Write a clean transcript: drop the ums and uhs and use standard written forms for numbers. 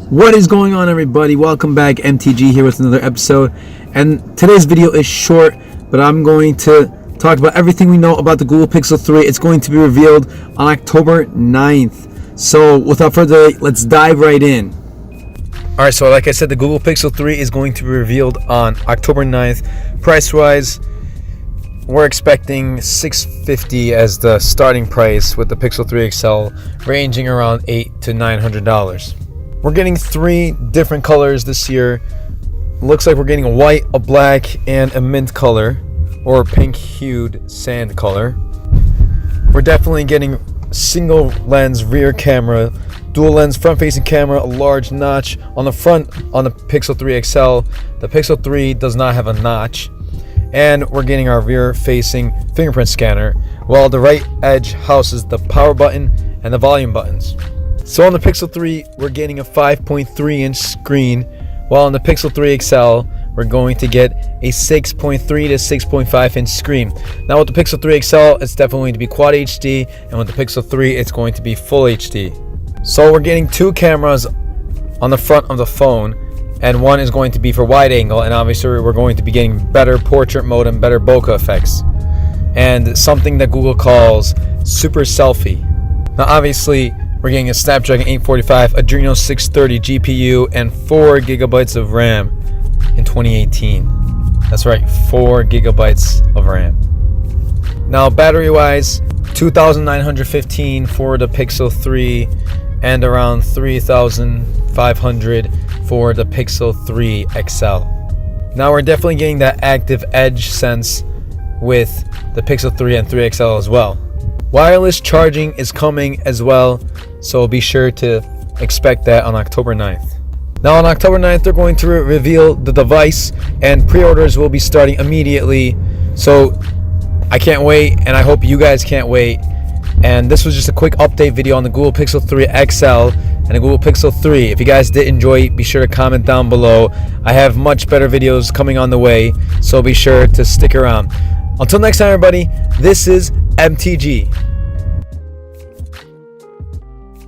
What is going on, everybody? Welcome back. MTG here with another episode, and today's video is short, but I'm going to talk about everything we know about the Google Pixel 3. It's going to be revealed on October 9th. So without further ado, let's dive right in. Alright, so like I said, the Google Pixel 3 is going to be revealed on October 9th. Price-wise, we're expecting $650 as the starting price, with the Pixel 3 XL ranging around $800 to $900. We're getting 3 different colors this year. Looks like we're getting a white, a black, and a mint color, or pink hued sand color. We're definitely getting single lens rear camera, dual lens front facing camera, a large notch on the front on the Pixel 3 XL. The Pixel 3 does not have a notch. And we're getting our rear facing fingerprint scanner, while the right edge houses the power button and the volume buttons. So on the Pixel 3, we're getting a 5.3 inch screen, while on the Pixel 3 XL, we're going to get a 6.3 to 6.5 inch screen. Now with the Pixel 3 XL, it's definitely going to be Quad HD, and with the Pixel 3, it's going to be Full HD. So we're getting 2 cameras on the front of the phone, and one is going to be for wide angle, and obviously we're going to be getting better portrait mode and better bokeh effects, and something that Google calls Super Selfie. Now obviously, we're getting a Snapdragon 845 Adreno 630 GPU and 4 gigabytes of RAM in 2018. That's right, 4 gigabytes of RAM. Now battery wise, 2,915 for the Pixel 3 and around 3,500 for the Pixel 3 XL. Now we're definitely getting that active edge sense with the Pixel 3 and 3 XL as well. Wireless charging is coming as well, so be sure to expect that on October 9th. Now on October 9th, they're going to reveal the device, and pre-orders will be starting immediately. So I can't wait, and I hope you guys can't wait. And this was just a quick update video on the Google Pixel 3 XL and the Google Pixel 3. If you guys did enjoy it, be sure to comment down below. I have much better videos coming on the way, so be sure to stick around. Until next time, everybody, this is MTG.